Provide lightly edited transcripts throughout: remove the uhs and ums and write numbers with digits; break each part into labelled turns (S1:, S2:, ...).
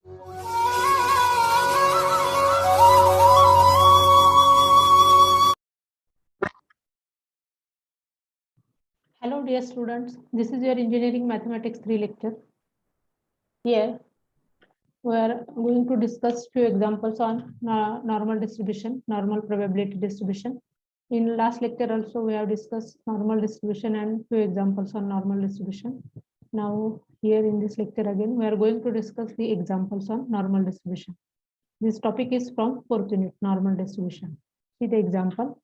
S1: Hello dear students, this is your Engineering Mathematics 3 lecture. Here we are going to discuss few examples on normal distribution, normal probability distribution. In last lecture also we have discussed normal distribution and few examples on normal distribution. Now here in this lecture again we are going to discuss the examples on normal distribution. This topic is from 4th unit, normal distribution. See the example.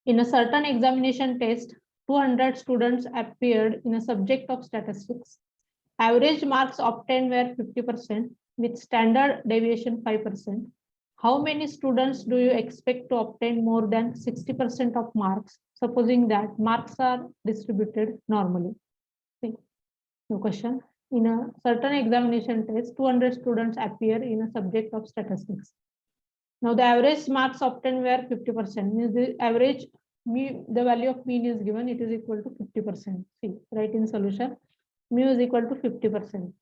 S1: In a certain examination test, 200 students appeared in a subject of statistics. Average marks obtained were 50% with standard deviation 5%. How many students do you expect to obtain more than 60% of marks, supposing that marks are distributed normally? See, no question. In a certain examination test, 200 students appear in a subject of statistics. Now the average marks obtained were 50%, means the average the value of mean is given, it is equal to 50%. See, write in solution, mu is equal to 50%.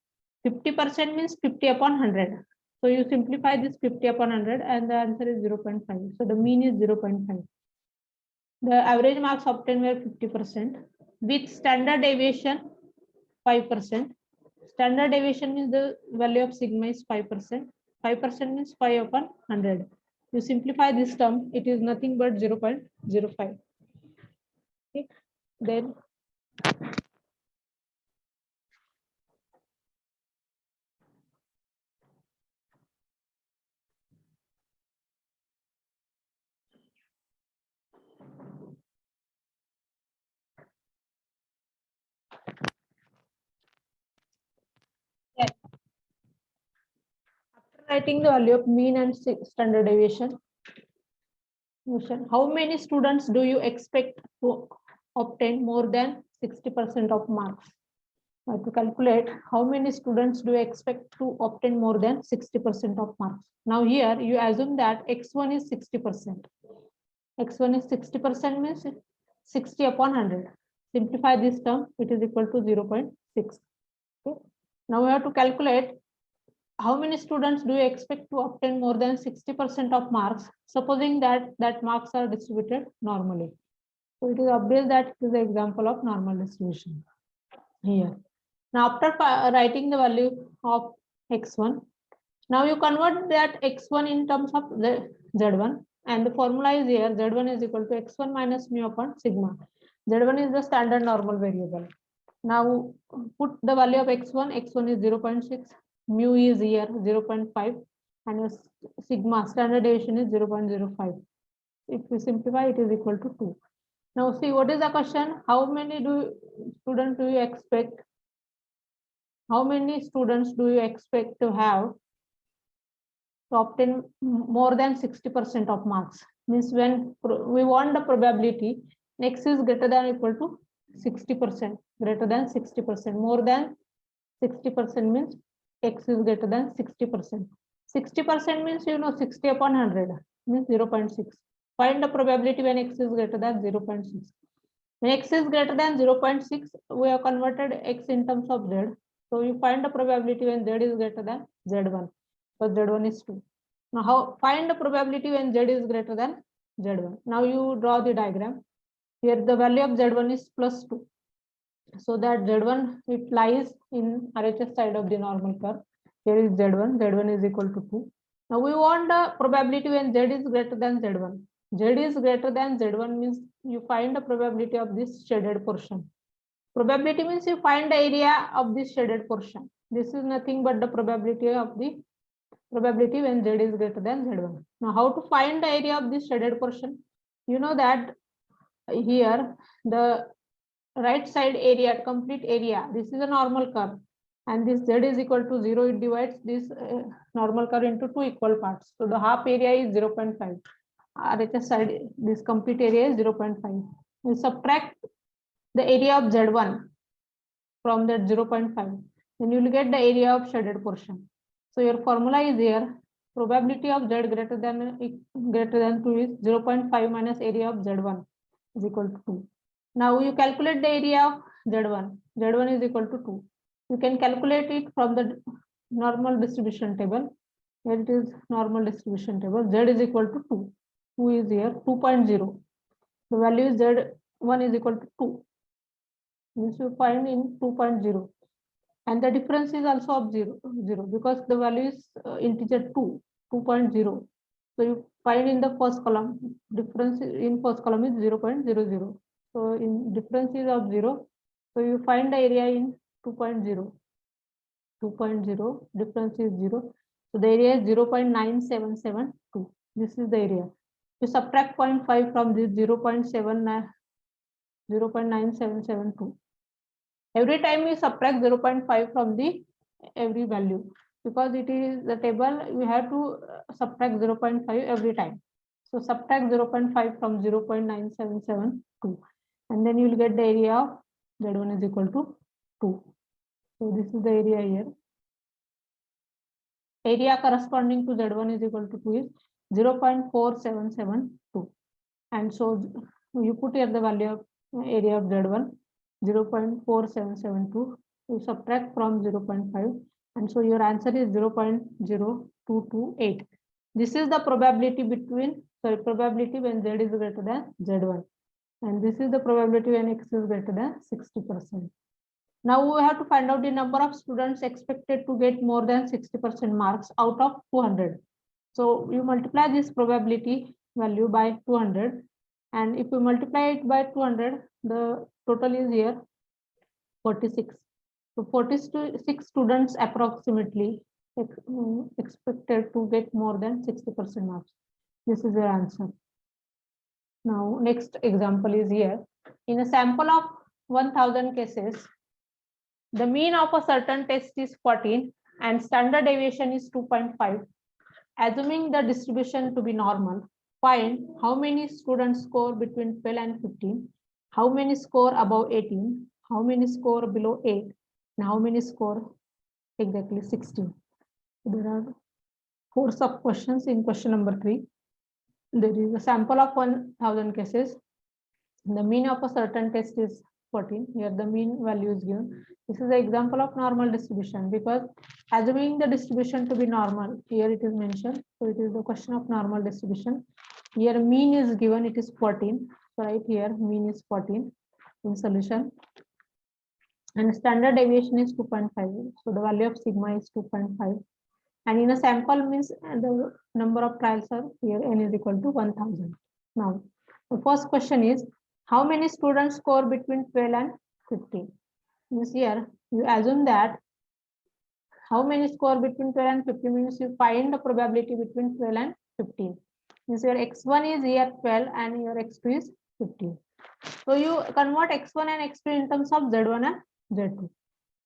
S1: 50% means 50 upon 100. So you simplify this 50 upon 100 and the answer is 0.5. So the mean is 0.5. The average marks obtained were 50% with standard deviation 5%. Standard deviation means the value of sigma is 5%. 5% means 5 upon 100. You simplify this term, it is nothing but 0.05. Okay. Then writing the value of mean and standard deviation, how many students do you expect to obtain more than 60% of marks? To calculate how many students do you expect to obtain more than 60% of marks. Now here you assume that x1 is 60%. x1 is 60% means 60 upon 100. Simplify this term, it is equal to 0.6. Okay. Now we have to calculate how many students do you expect to obtain more than 60% of marks, supposing that marks are distributed normally. So it is obvious that it is an example of normal distribution here. Now after writing the value of x1, now you convert that x1 in terms of the z1, and the formula is here, z1 is equal to x1 minus mu upon sigma. Z1 is the standard normal variable. Now put the value of x1 is 0.6, mu is here 0.5, and sigma standard deviation is 0.05. If we simplify, it is equal to 2. Now see, what is the question? How many students do you expect? How many students do you expect to have to obtain more than 60% of marks? Means when we want the probability x is greater than or equal to 60%, greater than 60%, more than 60% means x is greater than 60%. 60% means 60 upon 100 means 0.6. Find the probability when x is greater than 0.6. When x is greater than 0.6, we have converted x in terms of z. So you find the probability when z is greater than z1. So z1 is 2. Now how find the probability when z is greater than z1? Now you draw the diagram. Here the value of z1 is plus 2. So that z1, it lies in RHS side of the normal curve. Here is z1 is equal to 2. Now we want the probability when z is greater than z1. Z is greater than z1 means you find the probability of this shaded portion. Probability means you find the area of this shaded portion. This is nothing but the probability when z is greater than z1. Now how to find the area of this shaded portion? You know that here the right side area, complete area, this is a normal curve, and this z is equal to 0. It divides this normal curve into two equal parts. So the half area is 0.5. RHS side, this complete area is 0.5. We subtract the area of z1 from that 0.5, then you will get the area of shaded portion. So your formula is here, probability of z greater than 2 is 0.5 minus area of z1 is equal to 2. Now you calculate the area of z1. Z1 is equal to 2. You can calculate it from the normal distribution table. Here it is normal distribution table. Z is equal to 2. 2 is here 2.0. The value is Z1 is equal to 2. This you find in 2.0. And the difference is also of 0 because the value is integer 2.0. So you find in the first column, difference in first column is 0.00. So in difference is of 0. So you find the area in 2.0. 2.0, difference is 0. So the area is 0.9772. This is the area. You subtract 0.5 from this 0.9772. Every time we subtract 0.5 from the every value, because it is the table, we have to subtract 0.5 every time. So subtract 0.5 from 0.9772, and then you will get the area of Z1 is equal to 2. So this is the area here. Area corresponding to Z1 is equal to 2 is 0.4772. And so you put here the value of area of Z1, 0.4772. You subtract from 0.5, and so your answer is 0.0228. This is the probability probability when Z is greater than Z1, and this is the probability when X is greater than 60%. Now we have to find out the number of students expected to get more than 60% marks out of 200. So you multiply this probability value by 200, and if you multiply it by 200, the total is here 46. So 46 students approximately expected to get more than 60% marks. This is the answer. Now next example is here. In a sample of 1000 cases, the mean of a certain test is 14 and standard deviation is 2.5. Assuming the distribution to be normal, find how many students score between 12 and 15, how many score above 18, how many score below 8, and how many score exactly 16. There are 4 sub questions in question number 3. There is a sample of 1000 cases. The mean of a certain test is 14. Here the mean value is given. This is the example of normal distribution, because assuming the distribution to be normal, here it is mentioned. So it is the question of normal distribution. Here mean is given, it is 14. So right here mean is 14 in solution. And standard deviation is 2.5. So the value of sigma is 2.5. And in a sample means the number of trials are here, n is equal to 1000. Now, the first question is, how many students score between 12 and 15? Means here, you assume that how many score between 12 and 15 means you find the probability between 12 and 15. Means your x1 is here 12 and your x2 is 15. So you convert x1 and x2 in terms of z1 and z2.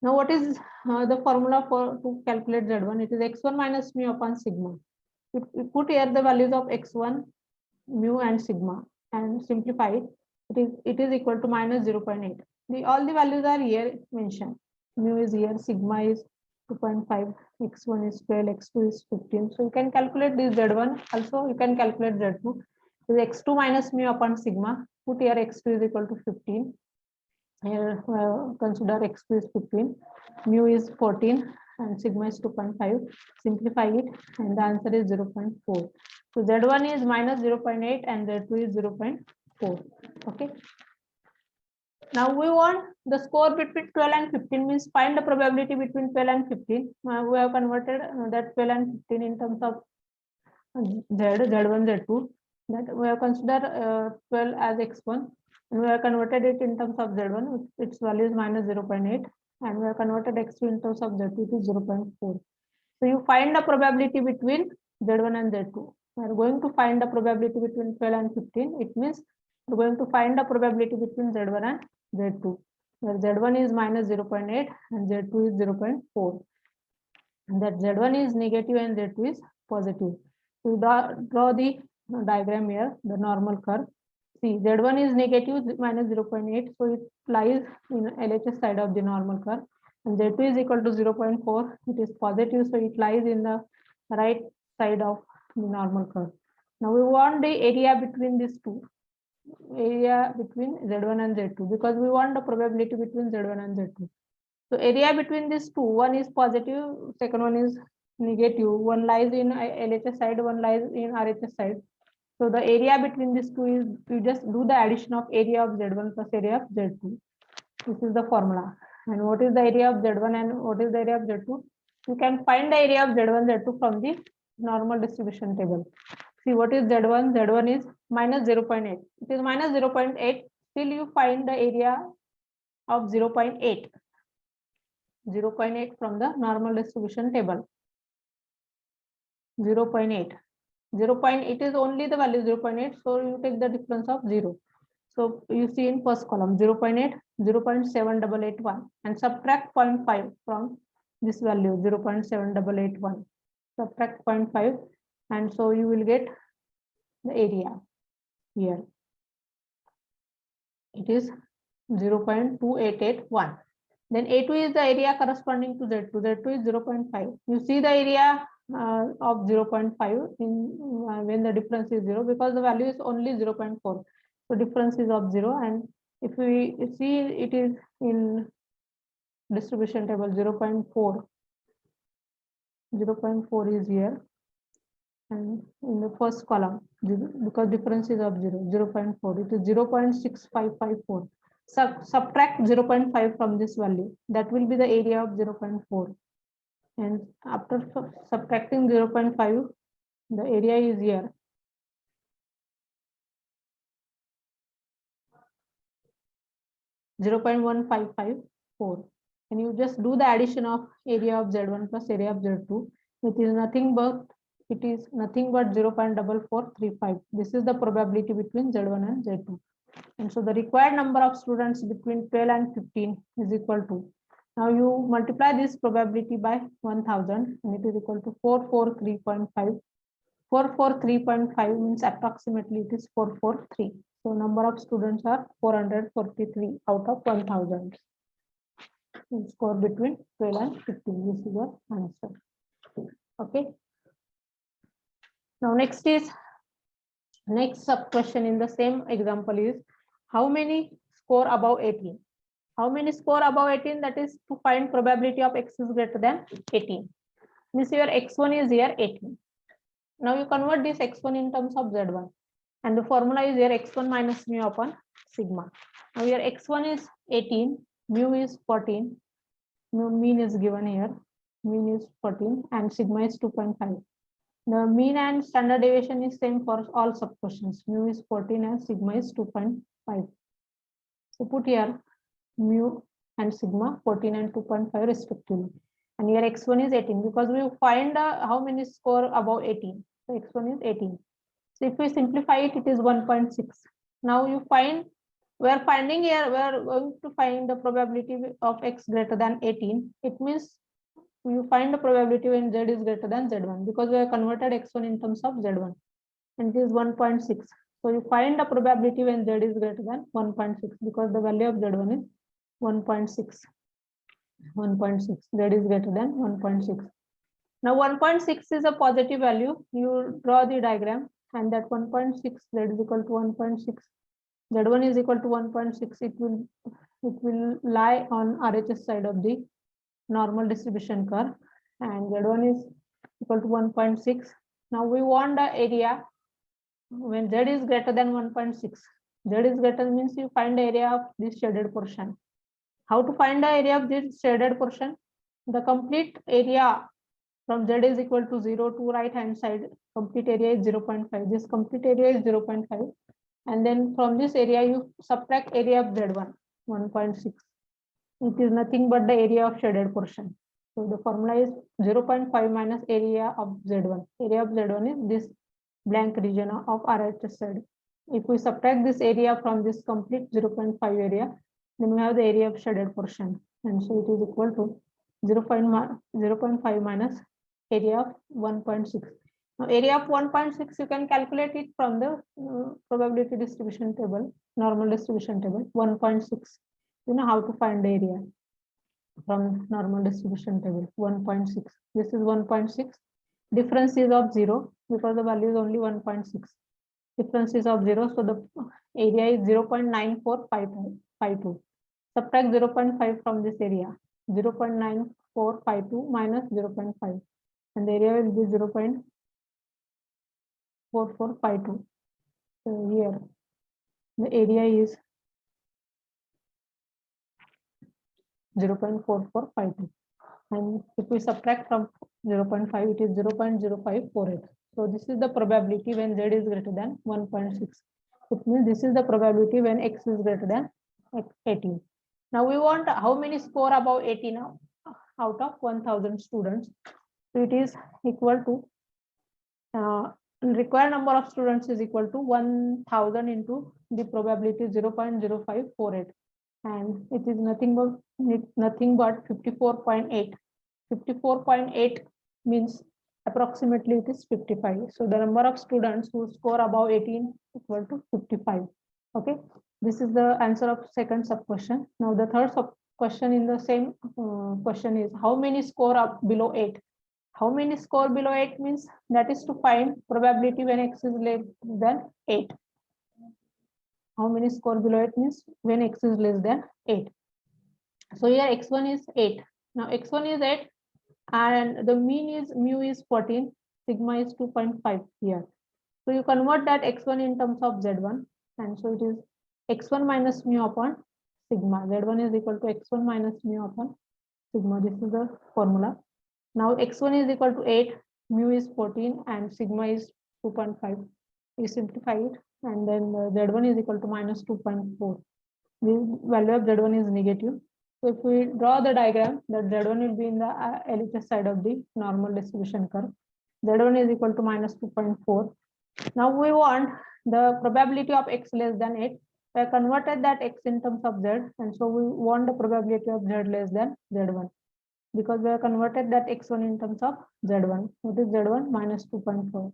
S1: Now what is the formula for to calculate z1? It is x1 minus mu upon sigma. You put here the values of x1, mu and sigma, and simplify it. It is equal to minus 0.8. All the values are here mentioned. Mu is here, sigma is 2.5, x1 is 12, x2 is 15. So you can calculate this z1. Also you can calculate z2. This is x2 minus mu upon sigma. Put here x2 is equal to 15. Here consider x2 is 15, mu is 14, and sigma is 2.5. Simplify it, and the answer is 0.4. So z1 is minus 0.8 and z2 is 0.4. Okay. Now we want the score between 12 and 15, means find the probability between 12 and 15. We have converted that 12 and 15 in terms of z1, z2. That we have considered 12 as x1. And we have converted it in terms of z1, its value is minus 0.8, and we have converted x2 in terms of z2 to 0.4. So you find the probability between z1 and z2. We are going to find the probability between 12 and 15. It means we are going to find the probability between z1 and z2, where z1 is minus 0.8 and z2 is 0.4. And that z1 is negative and z2 is positive. So draw the diagram here, the normal curve. See, z1 is negative minus 0.8, so it lies in LHS side of the normal curve, and z2 is equal to 0.4. It is positive, so it lies in the right side of the normal curve. Now we want the area between these two, area between z1 and z2, because we want the probability between z1 and z2. So area between these two, one is positive, second one is negative. One lies in LHS side, one lies in RHS side. So the area between these two is, you just do the addition of area of Z1 plus area of Z2. This is the formula. And what is the area of Z1 and what is the area of Z2? You can find the area of Z1, Z2 from the normal distribution table. See what is Z1? Z1 is minus 0.8. It is minus 0.8. Still you find the area of 0.8. 0.8 from the normal distribution table. 0.8. 0.8 is only the value 0.8. So you take the difference of 0. So you see in first column 0.8, 0.7881 and subtract 0.5 from this value 0.7881. Subtract 0.5 and so you will get the area here. It is 0.2881. Then A2 is the area corresponding to Z2. Z2 is 0.5. You see the area of 0.5 in when the difference is 0 because the value is only 0.4. So difference is of 0, and if we see it is in distribution table 0.4. 0.4 is here, and in the first column because difference is of 0.4, it is 0.6554. Subtract 0.5 from this value, that will be the area of 0.4, and after subtracting 0.5 the area is here. (0.1554), and you just do the addition of area of Z1 plus area of Z2. It is nothing but 0.4435. This is the probability between Z1 and Z2. And so the required number of students between 12 and 15 is equal to, now you multiply this probability by 1000 and it is equal to 443.5. 443.5 means approximately it is 443. So number of students are 443 out of 1000. Score between 12 and 15. This is your answer. Okay. Now next sub question in the same example is, how many score above 18? How many score above 18? That is to find probability of X is greater than 18. Means your X1 is here 18. Now you convert this X1 in terms of Z1. And the formula is here X1 minus mu upon sigma. Now here X1 is 18, mu is 14, mean is given here, mean is 14 and sigma is 2.5. The mean and standard deviation is same for all sub questions. Mu is 14 and sigma is 2.5. So put here mu and sigma 14 and 2.5 respectively. And here X1 is 18 because we find how many score above 18. So X1 is 18. So if we simplify it, it is 1.6. Now you find, we are finding here, we are going to find the probability of X greater than 18. It means you find the probability when Z is greater than Z1 because we have converted X1 in terms of Z1 and it is 1.6. So you find the probability when Z is greater than 1.6 because the value of Z1 is 1.6. 1.6. Z is greater than 1.6. Now 1.6 is a positive value. You draw the diagram and that 1.6 Z is equal to 1.6. Z1 is equal to 1.6. It will lie on RHS side of the normal distribution curve, and Z1 is equal to 1.6. Now we want the area when Z is greater than 1.6. Z is greater means you find the area of this shaded portion. How to find the area of this shaded portion? The complete area from Z is equal to 0 to right hand side, complete area is 0.5. This complete area is 0.5. And then from this area you subtract area of Z1, 1.6. It is nothing but the area of shaded portion. So the formula is 0.5 minus area of Z1. Area of Z1 is this blank region of RHS side. If we subtract this area from this complete 0.5 area, then we have the area of shaded portion. And so it is equal to 0.5 minus area of 1.6. Now area of 1.6, you can calculate it from the probability distribution table, normal distribution table, 1.6. You know how to find the area from normal distribution table, 1.6. This is 1.6. Difference is of 0 because the value is only 1.6. Difference is of 0, so the area is 0.9452. Subtract 0.5 from this area. 0.9452 minus 0.5, and the area will be 0.4452. So here the area is 0.4452, and if we subtract from 0.5, it is 0.0548. So this is the probability when z is greater than 1.6. It means this is the probability when x is greater than 18. Now we want how many score above 18 out of 1000 students. So it is equal to required number of students is equal to 1000 into the probability 0.0548, and it is nothing but 54.8. 54.8 means approximately it is 55. So the number of students who score above 18 equal to 55. Okay, this is the answer of second sub question. Now the third sub question in the same question is how many score up below 8. How many score below 8 means that is to find probability when x is less than 8. How many score below 8 means when x is less than 8. So here x1 is 8. Now x1 is 8 and the mean is mu is 14, sigma is 2.5 here. So you convert that x1 in terms of z1, and so it is x1 minus mu upon sigma. Z1 is equal to x1 minus mu upon sigma. This is the formula. Now x1 is equal to 8, mu is 14, and sigma is 2.5. You simplify it, and then z1 is equal to minus 2.4. The value of z1 is negative. So if we draw the diagram, that z1 will be in the LHS side of the normal distribution curve. Z1 is equal to minus 2.4. Now we want the probability of x less than 8. We have converted that x in terms of z, and so we want the probability of z less than z1, because we have converted that x1 in terms of z1. What is z1? Minus 2.4.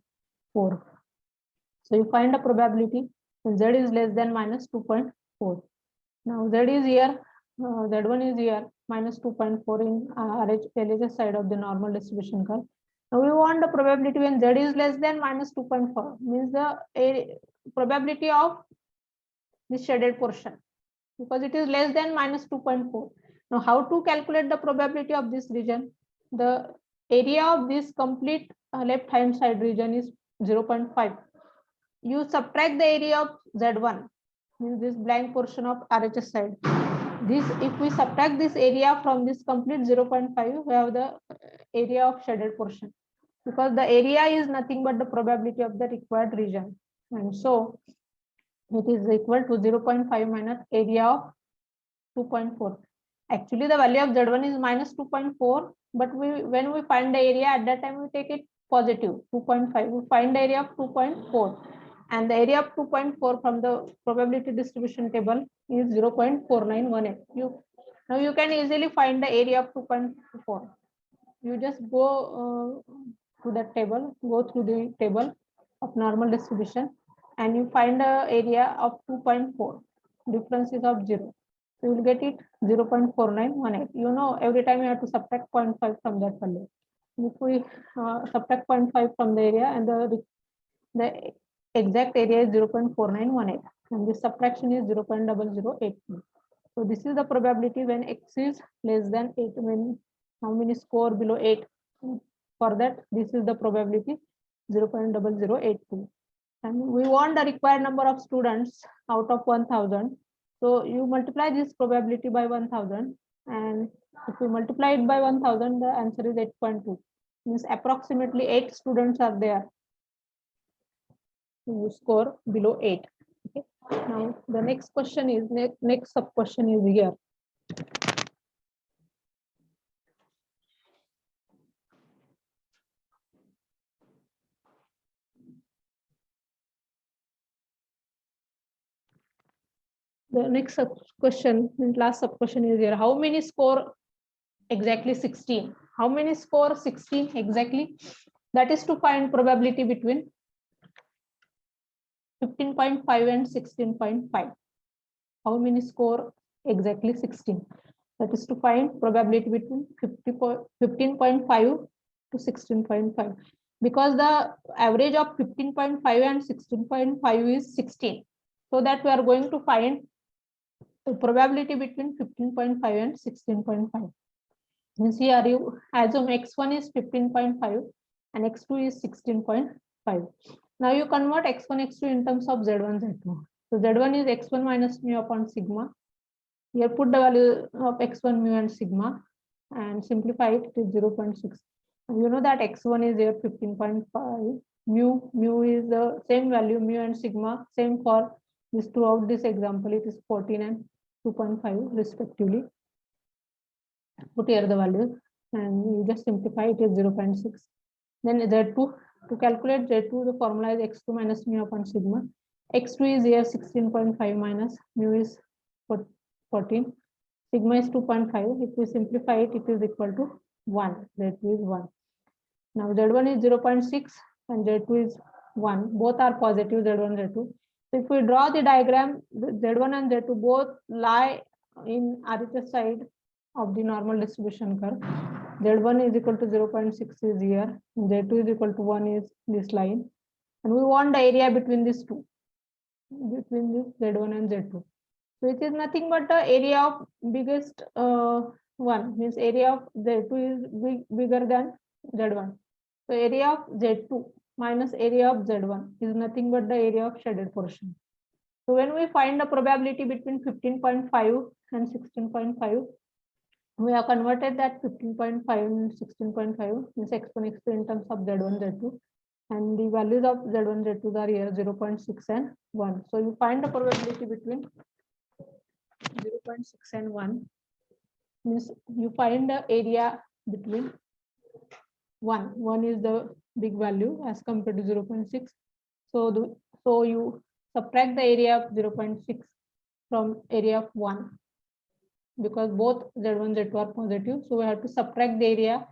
S1: So you find the probability when z is less than minus 2.4. Now z is here, z1 is here, minus 2.4 in LHS side of the normal distribution curve. Now we want the probability when z is less than minus 2.4, means the probability of this shaded portion, because it is less than minus 2.4. Now how to calculate the probability of this region? The area of this complete left hand side region is 0.5. You subtract the area of z1, means this blank portion of RHS side. This, if we subtract this area from this complete 0.5, we have the area of shaded portion, because the area is nothing but the probability of the required region, and so it is equal to 0.5 minus area of 2.4. Actually the value of z1 is minus 2.4, but when we find the area at that time we take it positive 2.5. We find the area of 2.4, and the area of 2.4 from the probability distribution table is 0.4918. Now you can easily find the area of 2.4. You just go to the table, go through the table of normal distribution, and you find the area of 2.4. Difference is of 0. So you will get it 0.4918. You know, every time you have to subtract 0.5 from that value. If we subtract 0.5 from the area, and the exact area is 0.4918, and this subtraction is 0.0082. So this is the probability when x is less than 8. When how many score below 8? For that, this is the probability 0.0082. And we want the required number of students out of 1000. So you multiply this probability by 1000, and if we multiply it by 1000, the answer is 8.2. Means approximately 8 students are there who score below 8. Okay. Now the next question is, next sub question is here. The next sub question, last sub question is here. How many score exactly 16? How many score 16 exactly? That is to find probability between 15.5 and 16.5. How many score exactly 16? That is to find probability between 15.5 to 16.5. Because the average of 15.5 and 16.5 is 16. So that we are going to find the probability between 15.5 and 16.5. Means here you assume x1 is 15.5 and x2 is 16.5. Now you convert x1, x2 in terms of z1, z2. So z1 is x1 minus mu upon sigma. Here put the value of x1 mu and sigma and simplify it to 0.6. You know that x1 is here 15.5. Mu is the same value, mu and sigma, same for this throughout this example. It is 14 and 2.5 respectively. Put here the value and you just simplify it is 0.6. Then z2, to calculate z2, the formula is x2 minus mu upon sigma. x2 is here 16.5 minus mu is 14. Sigma is 2.5. If we simplify it, it is equal to 1. Z2 is 1. Now z1 is 0.6 and z2 is 1. Both are positive, z1 z2. So if we draw the diagram, the z1 and z2 both lie in RHS side of the normal distribution curve. Z1 is equal to 0.6 is here, and Z2 is equal to 1 is this line. And we want the area between these two, between this Z1 and Z2. So it is nothing but the area of biggest one, means area of Z2 is bigger than Z1. So area of Z2 minus area of Z1 is nothing but the area of shaded portion. So when we find the probability between 15.5 and 16.5, we have converted that 15.5 and 16.5 means x1, x2 in terms of z1, z2, and the values of z1, z2 are here 0.6 and 1. So you find the probability between 0.6 and 1 means you find the area between 1. 1 is the big value as compared to 0.6. So you subtract the area of 0.6 from area of 1. Because both z1, z2 are positive, so we have to subtract the area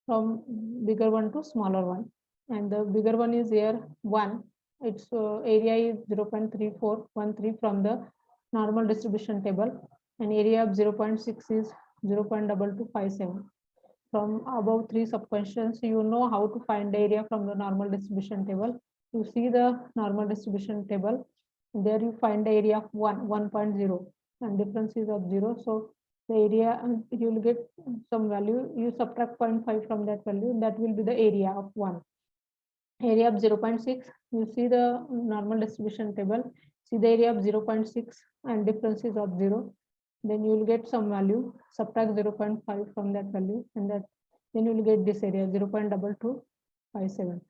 S1: from bigger one to smaller one, and the bigger one is here 1. Its area is 0.3413 from the normal distribution table, and area of 0.6 is 0.2257. From above 3 sub-questions, you know how to find the area from the normal distribution table. You see the normal distribution table, there you find the area of 1.0. and difference is of 0, so the area you will get some value, you subtract 0.5 from that value, that will be the area of 1. Area of 0.6, you see the normal distribution table, see the area of 0.6 and difference is of 0, then you will get some value, subtract 0.5 from that value, and that then you will get this area 0.2257.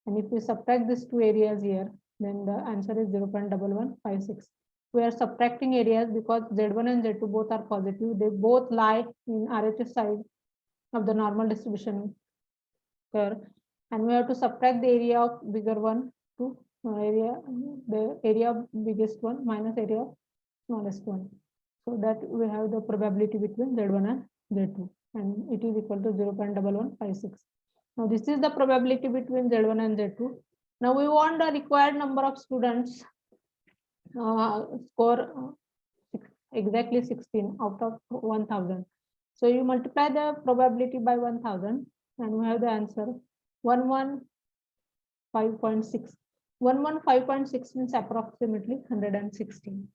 S1: And if we subtract these two areas here, then the answer is 0.1156. We are subtracting areas because Z1 and Z2 both are positive. They both lie in RHS side of the normal distribution curve, and we have to subtract the area of bigger one to the area of biggest one minus area of smallest one. So that we have the probability between Z1 and Z2, and it is equal to 0.1156. Now this is the probability between Z1 and Z2. Now we want the required number of students score exactly 16 out of 1000. So you multiply the probability by 1000 and we have the answer 115.6. 115.6 means approximately 116.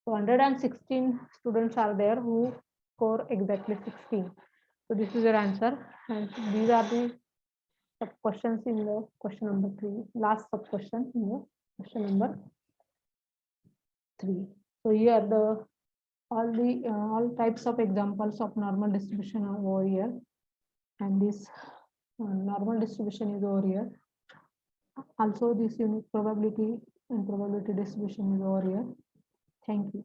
S1: So 116 students are there who score exactly 16. So this is your answer, and these are the sub questions in the question number 3, last sub question in the question number 3. So here the all types of examples of normal distribution are over here, and this normal distribution is over here. Also this unique probability and probability distribution is over here. Thank you.